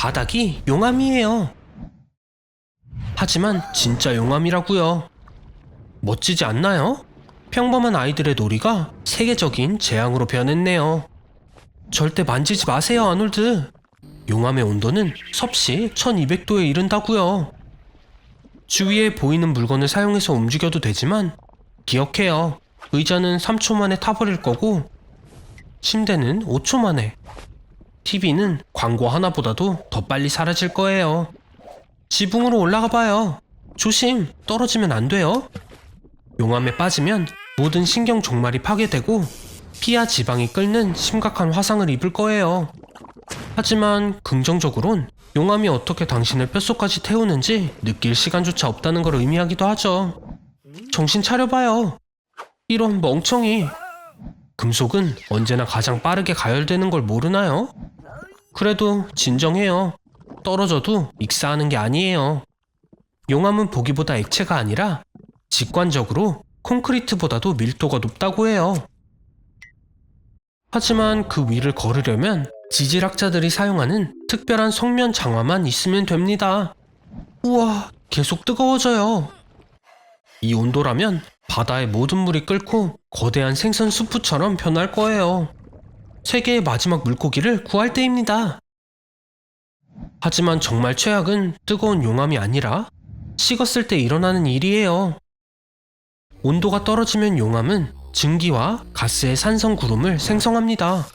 바닥이 용암이에요. 하지만 진짜 용암이라고요. 멋지지 않나요? 평범한 아이들의 놀이가 세계적인 재앙으로 변했네요. 절대 만지지 마세요, 아놀드. 용암의 온도는 섭씨 1200도에 이른다고요. 주위에 보이는 물건을 사용해서 움직여도 되지만 기억해요. 의자는 3초 만에 타버릴 거고 침대는 5초 만에, TV는 광고 하나보다도 더 빨리 사라질 거예요. 지붕으로 올라가 봐요. 조심, 떨어지면 안 돼요. 용암에 빠지면 모든 신경 종말이 파괴되고 피와 지방이 끓는 심각한 화상을 입을 거예요. 하지만 긍정적으론 용암이 어떻게 당신의 뼛속까지 태우는지 느낄 시간조차 없다는 걸 의미하기도 하죠. 정신 차려봐요. 이런 멍청이. 금속은 언제나 가장 빠르게 가열되는 걸 모르나요? 그래도 진정해요. 떨어져도 익사하는 게 아니에요. 용암은 보기보다 액체가 아니라 직관적으로 콘크리트보다도 밀도가 높다고 해요. 하지만 그 위를 걸으려면 지질학자들이 사용하는 특별한 성면 장화만 있으면 됩니다. 우와, 계속 뜨거워져요. 이 온도라면 바다의 모든 물이 끓고 거대한 생선 수프처럼 변할 거예요. 세계의 마지막 물고기를 구할 때입니다. 하지만 정말 최악은 뜨거운 용암이 아니라 식었을 때 일어나는 일이에요. 온도가 떨어지면 용암은 증기와 가스의 산성 구름을 생성합니다.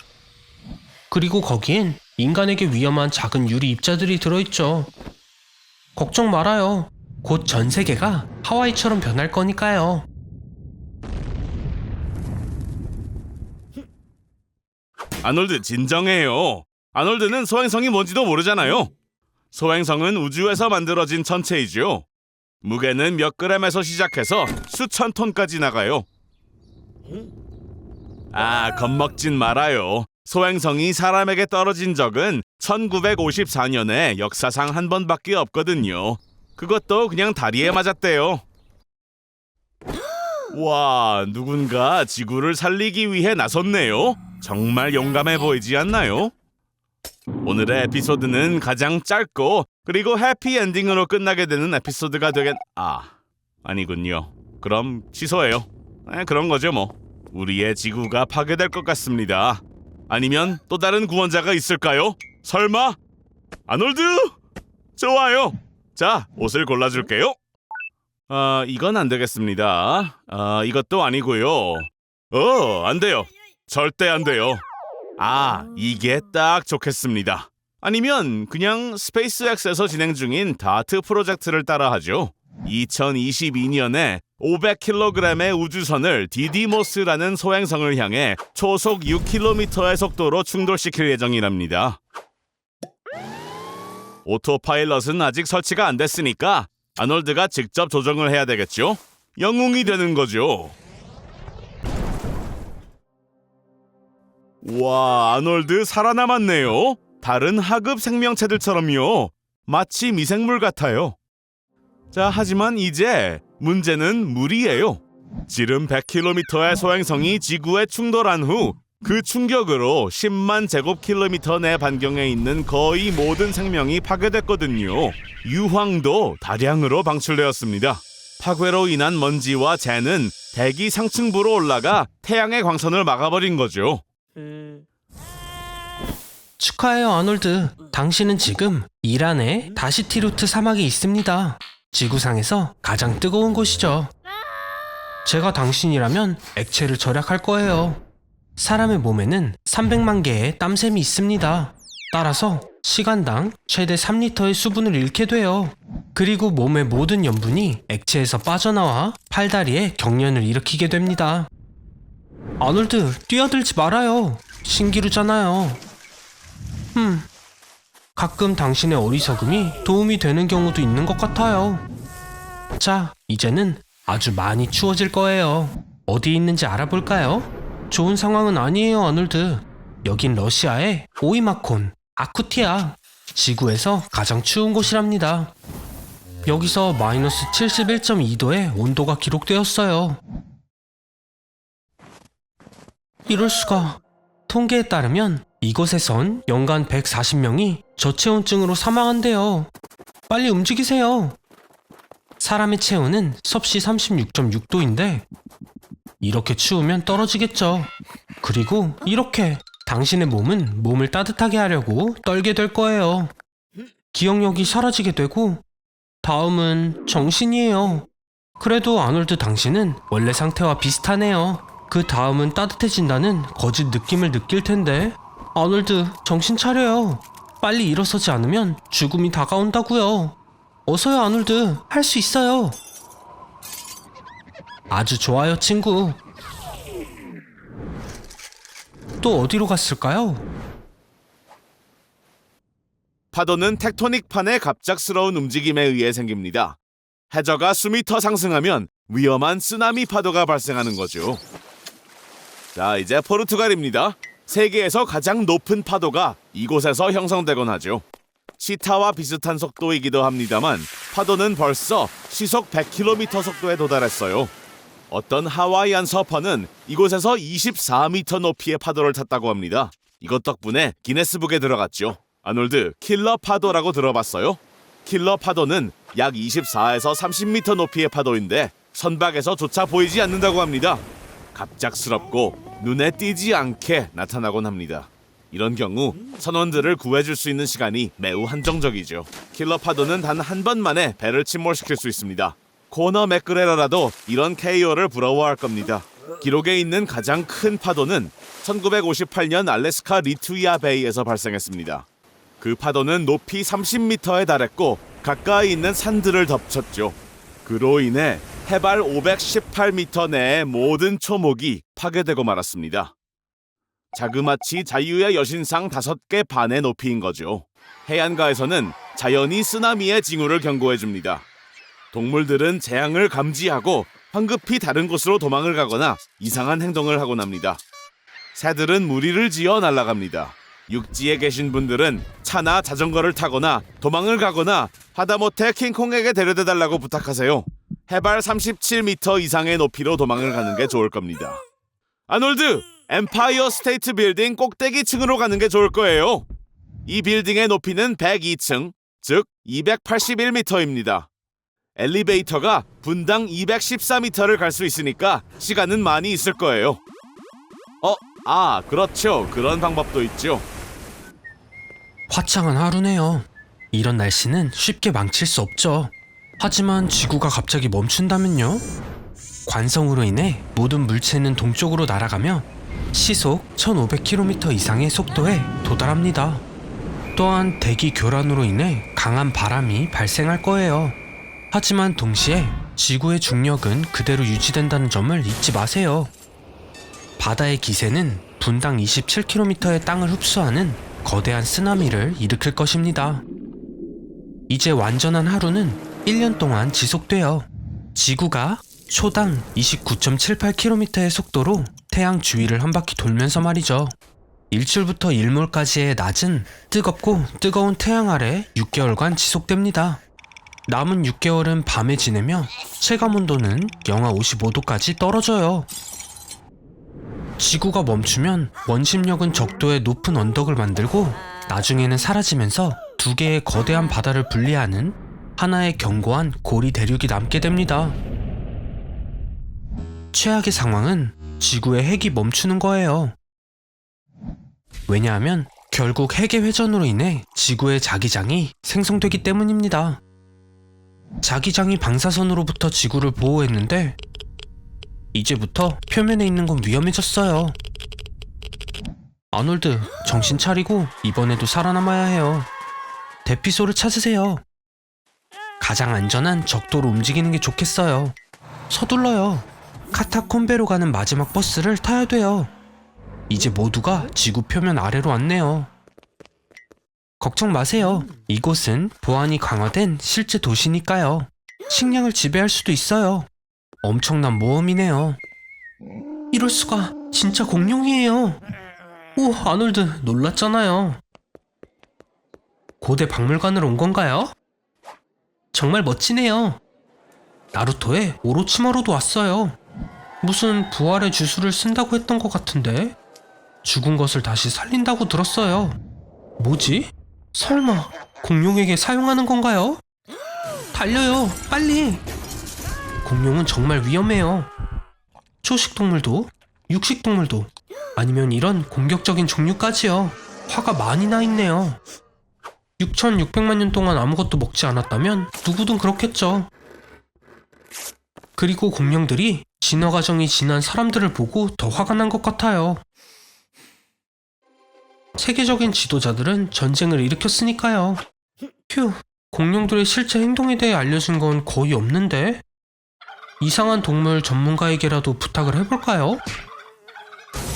그리고 거기엔 인간에게 위험한 작은 유리 입자들이 들어있죠. 걱정 말아요. 곧 전 세계가 하와이처럼 변할 거니까요. 아놀드, 진정해요. 아놀드는 소행성이 뭔지도 모르잖아요. 소행성은 우주에서 만들어진 천체이죠. 무게는 몇 그램에서 시작해서 수천 톤까지 나가요. 겁먹진 말아요. 소행성이 사람에게 떨어진 적은 1954년에 역사상 한 번밖에 없거든요. 그것도 그냥 다리에 맞았대요. 와, 누군가 지구를 살리기 위해 나섰네요. 정말 용감해 보이지 않나요? 오늘의 에피소드는 가장 짧고 그리고 해피엔딩으로 끝나게 되는 에피소드가 아니군요. 그럼 취소해요. 그런 거죠 뭐. 우리의 지구가 파괴될 것 같습니다. 아니면 또 다른 구원자가 있을까요? 설마? 아놀드? 좋아요. 자, 옷을 골라줄게요. 이건 안 되겠습니다. 이것도 아니고요. 안 돼요. 절대 안 돼요. 이게 딱 좋겠습니다. 아니면 그냥 스페이스X에서 진행 중인 다트 프로젝트를 따라하죠. 2022년에 500kg의 우주선을 디디모스라는 소행성을 향해 초속 6km의 속도로 충돌시킬 예정이랍니다. 오토파일럿은 아직 설치가 안 됐으니까 아놀드가 직접 조정을 해야 되겠죠? 영웅이 되는 거죠. 와, 아놀드 살아남았네요. 다른 하급 생명체들처럼요. 마치 미생물 같아요. 자, 하지만 이제 문제는 물이에요. 지름 100km의 소행성이 지구에 충돌한 후 그 충격으로 10만 제곱킬로미터 내 반경에 있는 거의 모든 생명이 파괴됐거든요. 유황도 다량으로 방출되었습니다. 파괴로 인한 먼지와 재는 대기 상층부로 올라가 태양의 광선을 막아버린 거죠. 축하해요, 아놀드. 당신은 지금 이란의 다시티루트 사막에 있습니다. 지구상에서 가장 뜨거운 곳이죠. 제가 당신이라면 액체를 절약할 거예요. 사람의 몸에는 300만 개의 땀샘이 있습니다. 따라서 시간당 최대 3리터의 수분을 잃게 돼요. 그리고 몸의 모든 염분이 액체에서 빠져나와 팔다리에 경련을 일으키게 됩니다. 아놀드, 뛰어들지 말아요. 신기루잖아요. 가끔 당신의 어리석음이 도움이 되는 경우도 있는 것 같아요. 자, 이제는 아주 많이 추워질 거예요. 어디 있는지 알아볼까요? 좋은 상황은 아니에요, 아놀드. 여긴 러시아의 오이마콘, 아쿠티아. 지구에서 가장 추운 곳이랍니다. 여기서 마이너스 71.2도의 온도가 기록되었어요. 이럴 수가. 통계에 따르면 이곳에선 연간 140명이 저체온증으로 사망한대요. 빨리 움직이세요. 사람의 체온은 섭씨 36.6도인데 이렇게 추우면 떨어지겠죠. 그리고 이렇게 당신의 몸은 몸을 따뜻하게 하려고 떨게 될 거예요. 기억력이 사라지게 되고 다음은 정신이에요. 그래도 아놀드 당신은 원래 상태와 비슷하네요. 그 다음은 따뜻해진다는 거짓 느낌을 느낄 텐데 아놀드 정신 차려요. 빨리 일어서지 않으면 죽음이 다가온다고요. 어서요 아놀드, 할 수 있어요. 아주 좋아요 친구. 또 어디로 갔을까요? 파도는 텍토닉판의 갑작스러운 움직임에 의해 생깁니다. 해저가 수미터 상승하면 위험한 쓰나미 파도가 발생하는 거죠. 자, 이제 포르투갈입니다. 세계에서 가장 높은 파도가 이곳에서 형성되곤 하죠. 치타와 비슷한 속도이기도 합니다만 파도는 벌써 시속 100km 속도에 도달했어요. 어떤 하와이안 서퍼는 이곳에서 24m 높이의 파도를 탔다고 합니다. 이것 덕분에 기네스북에 들어갔죠. 아놀드, 킬러 파도라고 들어봤어요? 킬러 파도는 약 24에서 30m 높이의 파도인데 선박에서조차 보이지 않는다고 합니다. 갑작스럽고 눈에 띄지 않게 나타나곤 합니다. 이런 경우 선원들을 구해줄 수 있는 시간이 매우 한정적이죠. 킬러 파도는 단 한 번만에 배를 침몰시킬 수 있습니다. 코너 맥그레러라도 이런 KO를 부러워할 겁니다. 기록에 있는 가장 큰 파도는 1958년 알래스카 리투이아 베이에서 발생했습니다. 그 파도는 높이 30m에 달했고 가까이 있는 산들을 덮쳤죠. 그로 인해 해발 518m 내의 모든 초목이 파괴되고 말았습니다. 자그마치 자유의 여신상 5개 반의 높이인 거죠. 해안가에서는 자연이 쓰나미의 징후를 경고해줍니다. 동물들은 재앙을 감지하고 황급히 다른 곳으로 도망을 가거나 이상한 행동을 하곤 합니다. 새들은 무리를 지어 날아갑니다. 육지에 계신 분들은 차나 자전거를 타거나 도망을 가거나 하다못해 킹콩에게 데려다달라고 부탁하세요. 해발 37m 이상의 높이로 도망을 가는 게 좋을 겁니다. 아놀드! 엠파이어 스테이트 빌딩 꼭대기층으로 가는 게 좋을 거예요. 이 빌딩의 높이는 102층, 즉 281m입니다. 엘리베이터가 분당 214m를 갈 수 있으니까 시간은 많이 있을 거예요. 그렇죠. 그런 방법도 있죠. 화창한 하루네요. 이런 날씨는 쉽게 망칠 수 없죠. 하지만 지구가 갑자기 멈춘다면요? 관성으로 인해 모든 물체는 동쪽으로 날아가며 시속 1500km 이상의 속도에 도달합니다. 또한 대기 교란으로 인해 강한 바람이 발생할 거예요. 하지만 동시에 지구의 중력은 그대로 유지된다는 점을 잊지 마세요. 바다의 기세는 분당 27km의 땅을 흡수하는 거대한 쓰나미를 일으킬 것입니다. 이제 완전한 하루는 1년 동안 지속돼요. 지구가 초당 29.78km의 속도로 태양 주위를 한 바퀴 돌면서 말이죠. 일출부터 일몰까지의 낮은 뜨겁고 뜨거운 태양 아래 6개월간 지속됩니다. 남은 6개월은 밤에 지내며 체감온도는 영하 55도까지 떨어져요. 지구가 멈추면 원심력은 적도의 높은 언덕을 만들고 나중에는 사라지면서 두 개의 거대한 바다를 분리하는 하나의 견고한 고리 대륙이 남게 됩니다. 최악의 상황은 지구의 핵이 멈추는 거예요. 왜냐하면 결국 핵의 회전으로 인해 지구의 자기장이 생성되기 때문입니다. 자기장이 방사선으로부터 지구를 보호했는데 이제부터 표면에 있는 건 위험해졌어요. 아놀드, 정신 차리고 이번에도 살아남아야 해요. 대피소를 찾으세요. 가장 안전한 적도로 움직이는 게 좋겠어요. 서둘러요. 카타콤베로 가는 마지막 버스를 타야 돼요. 이제 모두가 지구 표면 아래로 왔네요. 걱정 마세요. 이곳은 보안이 강화된 실제 도시니까요. 식량을 지배할 수도 있어요. 엄청난 모험이네요. 이럴 수가, 진짜 공룡이에요. 오, 아놀드, 놀랐잖아요. 고대 박물관으로 온 건가요? 정말 멋지네요. 나루토의 오로치마루도 왔어요. 무슨 부활의 주술을 쓴다고 했던 것 같은데. 죽은 것을 다시 살린다고 들었어요. 뭐지? 설마 공룡에게 사용하는 건가요? 달려요, 빨리! 공룡은 정말 위험해요. 초식동물도, 육식동물도, 아니면 이런 공격적인 종류까지요. 화가 많이 나 있네요. 6,600만 년 동안 아무것도 먹지 않았다면 누구든 그렇겠죠. 그리고 공룡들이 진화 과정이 지난 사람들을 보고 더 화가 난 것 같아요. 세계적인 지도자들은 전쟁을 일으켰으니까요. 휴, 공룡들의 실제 행동에 대해 알려준 건 거의 없는데? 이상한 동물 전문가에게라도 부탁을 해볼까요?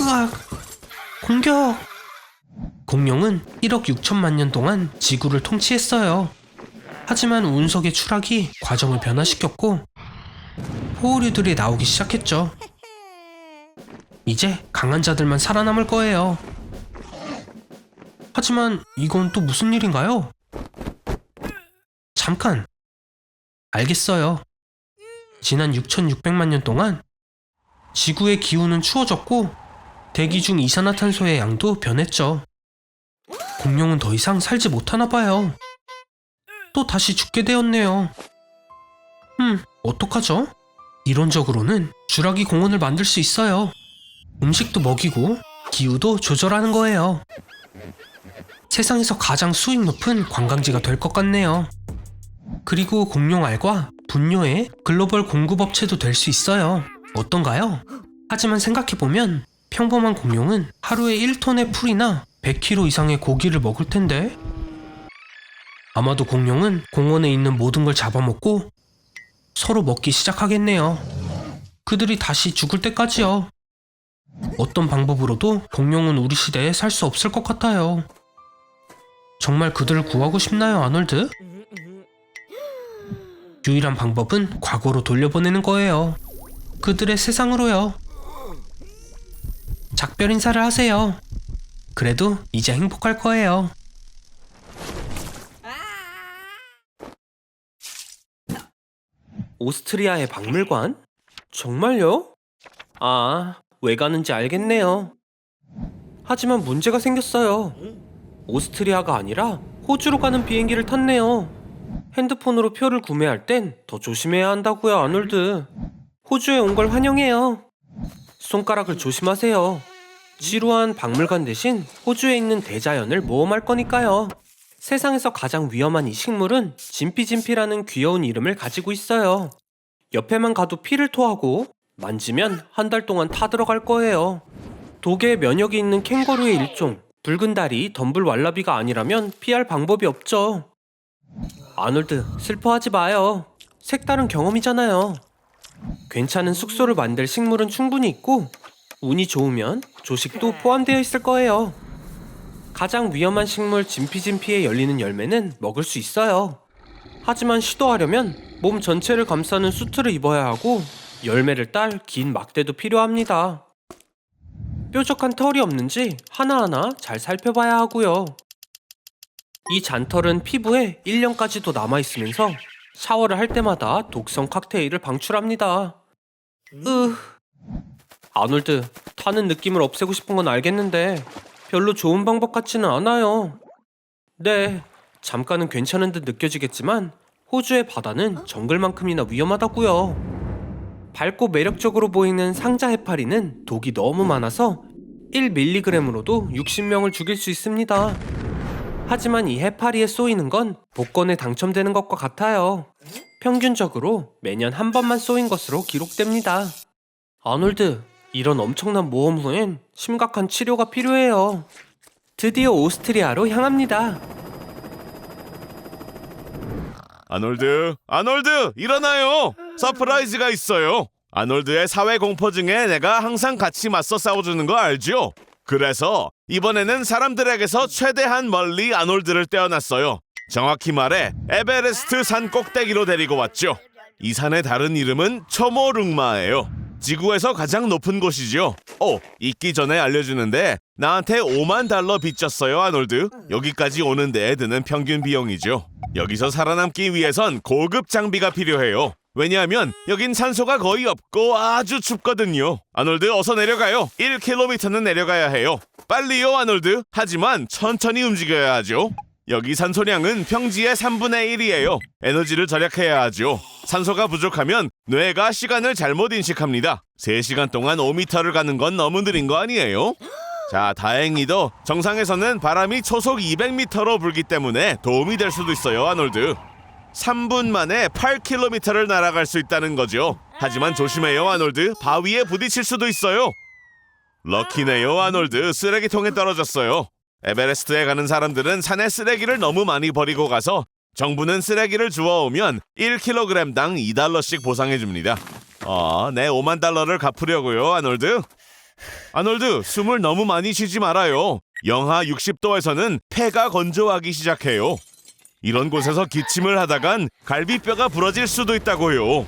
으악! 공격! 공룡은 1억 6천만 년 동안 지구를 통치했어요. 하지만 운석의 추락이 과정을 변화시켰고 포유류들이 나오기 시작했죠. 이제 강한 자들만 살아남을 거예요. 하지만 이건 또 무슨 일인가요? 잠깐! 알겠어요. 지난 6,600만 년 동안 지구의 기후는 추워졌고 대기 중 이산화탄소의 양도 변했죠. 공룡은 더 이상 살지 못하나 봐요. 또 다시 죽게 되었네요. 어떡하죠? 이론적으로는 주라기 공원을 만들 수 있어요. 음식도 먹이고 기후도 조절하는 거예요. 세상에서 가장 수익 높은 관광지가 될 것 같네요. 그리고 공룡알과 분뇨의 글로벌 공급업체도 될 수 있어요. 어떤가요? 하지만 생각해보면 평범한 공룡은 하루에 1톤의 풀이나 100kg 이상의 고기를 먹을 텐데 아마도 공룡은 공원에 있는 모든 걸 잡아먹고 서로 먹기 시작하겠네요. 그들이 다시 죽을 때까지요. 어떤 방법으로도 공룡은 우리 시대에 살 수 없을 것 같아요. 정말 그들을 구하고 싶나요, 아놀드? 유일한 방법은 과거로 돌려보내는 거예요. 그들의 세상으로요. 작별 인사를 하세요. 그래도 이제 행복할 거예요. 오스트리아의 박물관? 정말요? 아, 왜 가는지 알겠네요. 하지만 문제가 생겼어요. 오스트리아가 아니라 호주로 가는 비행기를 탔네요. 핸드폰으로 표를 구매할 땐 더 조심해야 한다고요, 아놀드. 호주에 온 걸 환영해요. 손가락을 조심하세요. 지루한 박물관 대신 호주에 있는 대자연을 모험할 거니까요. 세상에서 가장 위험한 이 식물은 진피진피라는 귀여운 이름을 가지고 있어요. 옆에만 가도 피를 토하고 만지면 한 달 동안 타들어갈 거예요. 독에 면역이 있는 캥거루의 일종, 붉은 다리 덤불왈라비가 아니라면 피할 방법이 없죠. 아놀드, 슬퍼하지 마요. 색다른 경험이잖아요. 괜찮은 숙소를 만들 식물은 충분히 있고 운이 좋으면 조식도 포함되어 있을 거예요. 가장 위험한 식물 진피진피에 열리는 열매는 먹을 수 있어요. 하지만 시도하려면 몸 전체를 감싸는 수트를 입어야 하고 열매를 딸 긴 막대도 필요합니다. 뾰족한 털이 없는지 하나하나 잘 살펴봐야 하고요. 이 잔털은 피부에 1년까지도 남아있으면서 샤워를 할 때마다 독성 칵테일을 방출합니다. 아놀드, 타는 느낌을 없애고 싶은 건 알겠는데 별로 좋은 방법 같지는 않아요. 네, 잠깐은 괜찮은 듯 느껴지겠지만 호주의 바다는 정글만큼이나 위험하다고요. 밝고 매력적으로 보이는 상자 해파리는 독이 너무 많아서 1mg으로도 60명을 죽일 수 있습니다. 하지만 이 해파리에 쏘이는 건 복권에 당첨되는 것과 같아요. 평균적으로 매년 한 번만 쏘인 것으로 기록됩니다. 아놀드, 이런 엄청난 모험 후엔 심각한 치료가 필요해요. 드디어 오스트리아로 향합니다. 아놀드, 일어나요! 서프라이즈가 있어요. 아놀드의 사회 공포 중에 내가 항상 같이 맞서 싸워주는 거 알죠? 그래서 이번에는 사람들에게서 최대한 멀리 아놀드를 떼어놨어요. 정확히 말해 에베레스트 산 꼭대기로 데리고 왔죠. 이 산의 다른 이름은 초모룽마예요. 지구에서 가장 높은 곳이죠. 있기 전에 알려주는데 나한테 $50,000 빚졌어요, 아놀드. 여기까지 오는 데에 드는 평균 비용이죠. 여기서 살아남기 위해선 고급 장비가 필요해요. 왜냐하면 여긴 산소가 거의 없고 아주 춥거든요. 아놀드 어서 내려가요. 1km는 내려가야 해요. 빨리요 아놀드. 하지만 천천히 움직여야 하죠. 여기 산소량은 평지의 3분의 1이에요. 에너지를 절약해야 하죠. 산소가 부족하면 뇌가 시간을 잘못 인식합니다. 3시간 동안 5m를 가는 건 너무 느린 거 아니에요? 자, 다행히도 정상에서는 바람이 초속 200m로 불기 때문에 도움이 될 수도 있어요, 아놀드. 3분 만에 8km를 날아갈 수 있다는 거죠. 하지만 조심해요, 아놀드. 바위에 부딪힐 수도 있어요. 럭키네요, 아놀드. 쓰레기통에 떨어졌어요. 에베레스트에 가는 사람들은 산에 쓰레기를 너무 많이 버리고 가서 정부는 쓰레기를 주워오면 1kg당 $2씩 보상해줍니다. 내 5만 달러를 갚으려고요, 아놀드. 아놀드, 숨을 너무 많이 쉬지 말아요. 영하 60도에서는 폐가 건조하기 시작해요. 이런 곳에서 기침을 하다간 갈비뼈가 부러질 수도 있다고요.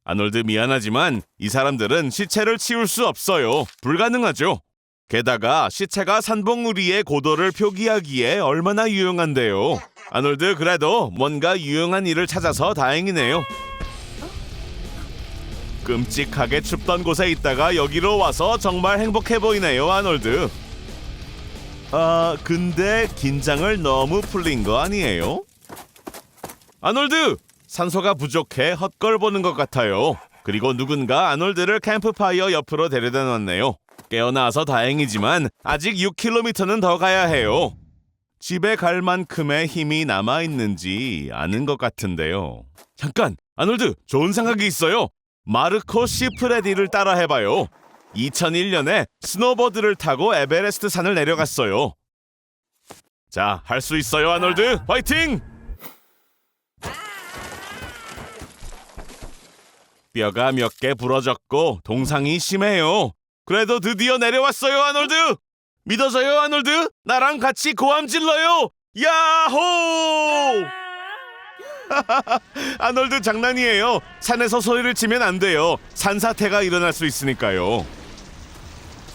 아놀드 미안하지만 이 사람들은 시체를 치울 수 없어요. 불가능하죠. 게다가 시체가 산봉우리 위의 고도를 표기하기에 얼마나 유용한데요. 아놀드 그래도 뭔가 유용한 일을 찾아서 다행이네요. 끔찍하게 춥던 곳에 있다가 여기로 와서 정말 행복해 보이네요, 아놀드. 근데 긴장을 너무 풀린 거 아니에요? 아놀드! 산소가 부족해 헛걸 보는 것 같아요. 그리고 누군가 아놀드를 캠프파이어 옆으로 데려다 놨네요. 깨어나서 다행이지만 아직 6km는 더 가야 해요. 집에 갈 만큼의 힘이 남아있는지 아는 것 같은데요. 잠깐! 아놀드! 좋은 생각이 있어요. 마르코 시프레디를 따라 해봐요. 2001년에 스노보드를 타고 에베레스트 산을 내려갔어요. 자, 할 수 있어요, 아놀드! 화이팅! 뼈가 몇 개 부러졌고 동상이 심해요. 그래도 드디어 내려왔어요, 아놀드! 믿어져요, 아놀드? 나랑 같이 고함 질러요! 야호! 아놀드 장난이에요. 산에서 소리를 치면 안 돼요. 산사태가 일어날 수 있으니까요.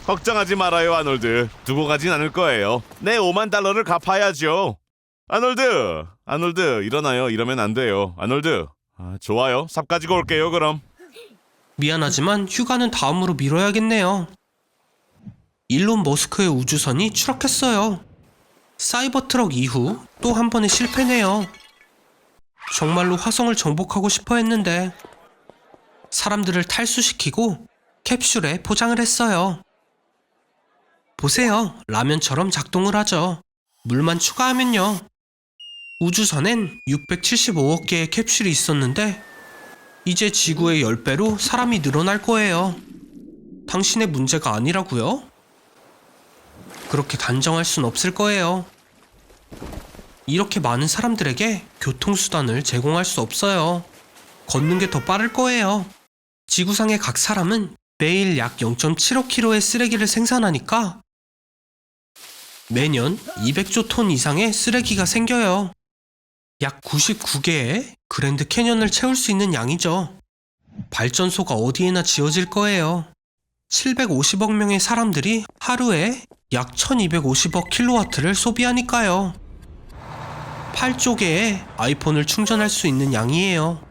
걱정하지 말아요, 아놀드. 두고 가진 않을 거예요. 내 5만 달러를 갚아야죠. 아놀드 일어나요. 이러면 안 돼요. 아놀드. 좋아요. 삽 가지고 올게요, 그럼. 미안하지만 휴가는 다음으로 미뤄야겠네요. 일론 머스크의 우주선이 추락했어요. 사이버트럭 이후 또 한 번의 실패네요. 정말로 화성을 정복하고 싶어 했는데 사람들을 탈수시키고 캡슐에 포장을 했어요. 보세요. 라면처럼 작동을 하죠. 물만 추가하면요. 우주선엔 675억 개의 캡슐이 있었는데 이제 지구의 10배로 사람이 늘어날 거예요. 당신의 문제가 아니라고요? 그렇게 단정할 순 없을 거예요. 이렇게 많은 사람들에게 교통수단을 제공할 수 없어요. 걷는 게 더 빠를 거예요. 지구상의 각 사람은 매일 약 0.75kg의 쓰레기를 생산하니까 매년 200조 톤 이상의 쓰레기가 생겨요. 약 99개의 그랜드 캐년을 채울 수 있는 양이죠. 발전소가 어디에나 지어질 거예요. 750억 명의 사람들이 하루에 약 1250억 킬로와트를 소비하니까요. 8조 개의 아이폰을 충전할 수 있는 양이에요.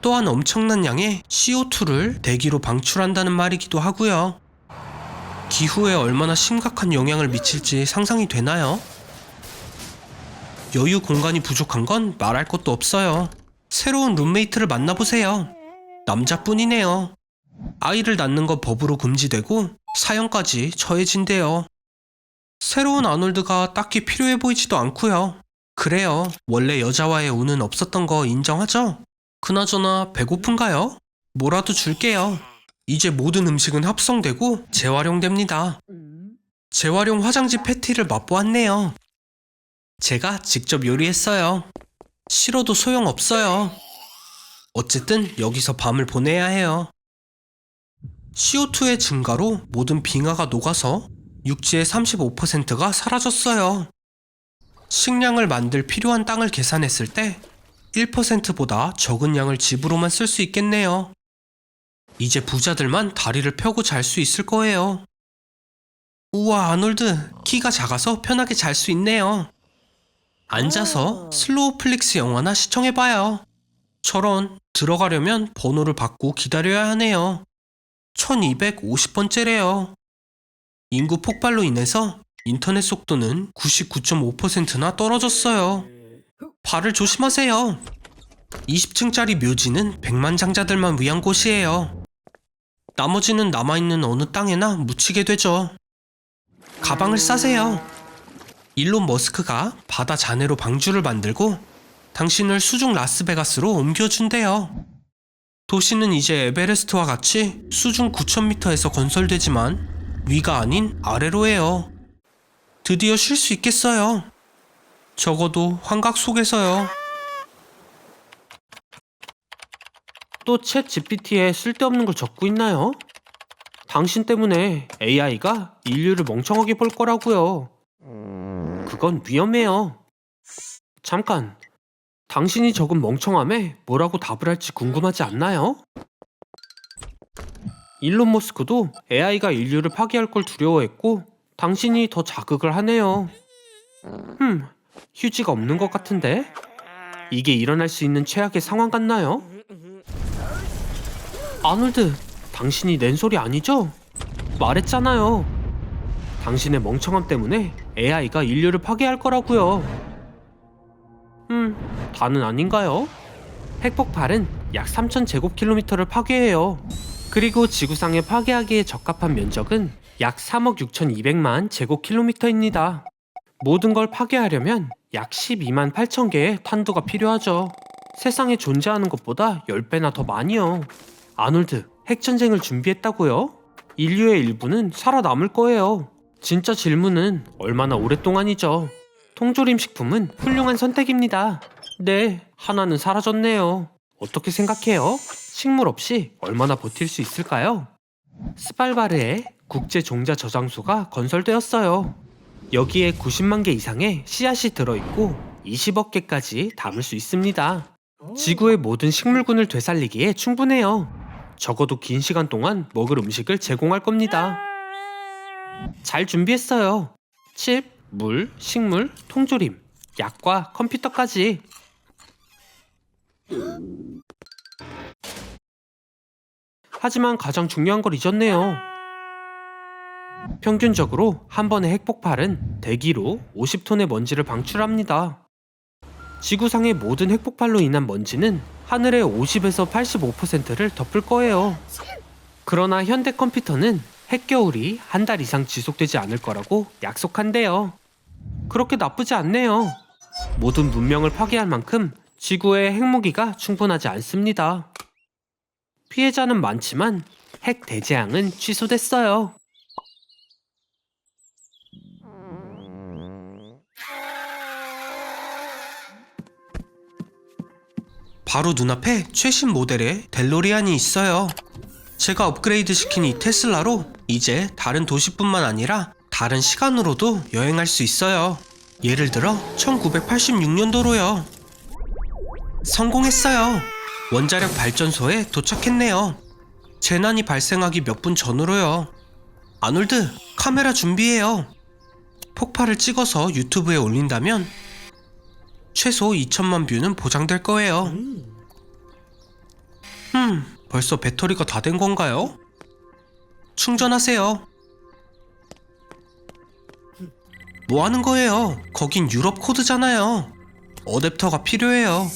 또한 엄청난 양의 CO2를 대기로 방출한다는 말이기도 하고요. 기후에 얼마나 심각한 영향을 미칠지 상상이 되나요? 여유 공간이 부족한 건 말할 것도 없어요. 새로운 룸메이트를 만나보세요. 남자뿐이네요. 아이를 낳는 건 법으로 금지되고 사형까지 처해진대요. 새로운 아놀드가 딱히 필요해 보이지도 않고요. 그래요. 원래 여자와의 운은 없었던 거 인정하죠? 그나저나 배고픈가요? 뭐라도 줄게요. 이제 모든 음식은 합성되고 재활용됩니다. 재활용 화장지 패티를 맛보았네요. 제가 직접 요리했어요. 싫어도 소용없어요. 어쨌든 여기서 밤을 보내야 해요. CO2의 증가로 모든 빙하가 녹아서 육지의 35%가 사라졌어요. 식량을 만들 필요한 땅을 계산했을 때 1%보다 적은 양을 집으로만 쓸 수 있겠네요. 이제 부자들만 다리를 펴고 잘 수 있을 거예요. 우와, 아놀드, 키가 작아서 편하게 잘 수 있네요. 앉아서 슬로우 플릭스 영화나 시청해봐요. 저런, 들어가려면 번호를 받고 기다려야 하네요. 1250번째래요. 인구 폭발로 인해서 인터넷 속도는 99.5%나 떨어졌어요. 발을 조심하세요. 20층짜리 묘지는 백만장자들만 위한 곳이에요. 나머지는 남아있는 어느 땅에나 묻히게 되죠. 가방을 싸세요. 일론 머스크가 바다 잔해로 방주를 만들고 당신을 수중 라스베가스로 옮겨준대요. 도시는 이제 에베레스트와 같이 수중 9,000m에서 건설되지만 위가 아닌 아래로 해요. 드디어 쉴 수 있겠어요. 적어도 환각 속에서요. 또 챗 GPT에 쓸데없는 걸 적고 있나요? 당신 때문에 AI가 인류를 멍청하게 볼 거라고요. 그건 위험해요. 잠깐, 당신이 적은 멍청함에 뭐라고 답을 할지 궁금하지 않나요? 일론 머스크도 AI가 인류를 파괴할 걸 두려워했고 당신이 더 자극을 하네요. 휴지가 없는 것 같은데? 이게 일어날 수 있는 최악의 상황 같나요? 아놀드, 당신이 낸 소리 아니죠? 말했잖아요. 당신의 멍청함 때문에 AI가 인류를 파괴할 거라고요. 다는 아닌가요? 핵폭발은 약 3,000제곱킬로미터를 파괴해요. 그리고 지구상에 파괴하기에 적합한 면적은 약 3억 6,200만 제곱킬로미터입니다. 모든 걸 파괴하려면 약 12만 8천 개의 탄두가 필요하죠. 세상에 존재하는 것보다 10배나 더 많이요. 아놀드, 핵전쟁을 준비했다고요? 인류의 일부는 살아남을 거예요. 진짜 질문은 얼마나 오랫동안이죠. 통조림 식품은 훌륭한 선택입니다. 네, 하나는 사라졌네요. 어떻게 생각해요? 식물 없이 얼마나 버틸 수 있을까요? 스발바르에 국제 종자 저장소가 건설되었어요. 여기에 90만 개 이상의 씨앗이 들어있고 20억 개까지 담을 수 있습니다. 지구의 모든 식물군을 되살리기에 충분해요. 적어도 긴 시간 동안 먹을 음식을 제공할 겁니다. 잘 준비했어요. 칩, 물, 식물, 통조림, 약과 컴퓨터까지. 하지만 가장 중요한 걸 잊었네요. 평균적으로 한 번의 핵폭발은 대기로 50톤의 먼지를 방출합니다. 지구상의 모든 핵폭발로 인한 먼지는 하늘의 50에서 85%를 덮을 거예요. 그러나 현대 컴퓨터는 핵겨울이 한 달 이상 지속되지 않을 거라고 약속한대요. 그렇게 나쁘지 않네요. 모든 문명을 파괴할 만큼 지구에 핵무기가 충분하지 않습니다. 피해자는 많지만 핵 대재앙은 취소됐어요. 바로 눈앞에 최신 모델의 델로리안이 있어요. 제가 업그레이드 시킨 이 테슬라로 이제 다른 도시뿐만 아니라 다른 시간으로도 여행할 수 있어요. 예를 들어 1986년도로요. 성공했어요. 원자력 발전소에 도착했네요. 재난이 발생하기 몇 분 전으로요. 아놀드, 카메라 준비해요. 폭발을 찍어서 유튜브에 올린다면 최소 2천만 뷰는 보장될 거예요. 벌써 배터리가 다 된 건가요? 충전하세요. 뭐 하는 거예요? 거긴 유럽 코드잖아요. 어댑터가 필요해요.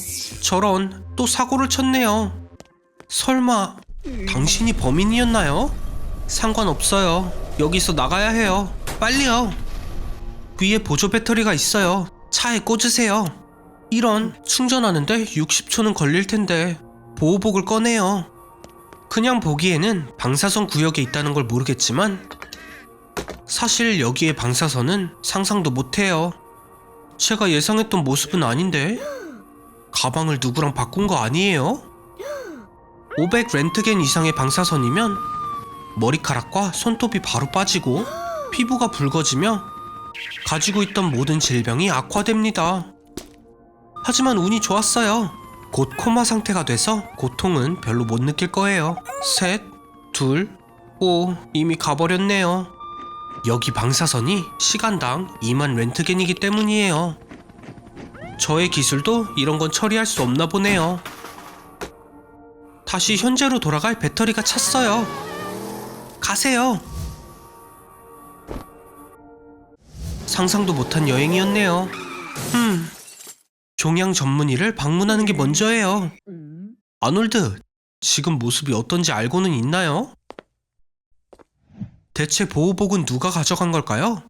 저런, 또 사고를 쳤네요. 설마 당신이 범인이었나요? 상관없어요. 여기서 나가야 해요. 빨리요. 위에 보조 배터리가 있어요. 차에 꽂으세요. 이런, 충전하는데 60초는 걸릴 텐데. 보호복을 꺼내요. 그냥 보기에는 방사선 구역에 있다는 걸 모르겠지만 사실 여기에 방사선은 상상도 못해요. 제가 예상했던 모습은 아닌데? 가방을 누구랑 바꾼 거 아니에요? 500 렌트겐 이상의 방사선이면 머리카락과 손톱이 바로 빠지고 피부가 붉어지며 가지고 있던 모든 질병이 악화됩니다. 하지만 운이 좋았어요. 곧 코마 상태가 돼서 고통은 별로 못 느낄 거예요. 셋, 둘, 오, 이미 가버렸네요. 여기 방사선이 시간당 2만 렌트겐이기 때문이에요. 저의 기술도 이런 건 처리할 수 없나 보네요. 다시 현재로 돌아갈 배터리가 찼어요. 가세요. 상상도 못한 여행이었네요. 종양 전문의를 방문하는 게 먼저예요. 아놀드, 지금 모습이 어떤지 알고는 있나요? 대체 보호복은 누가 가져간 걸까요?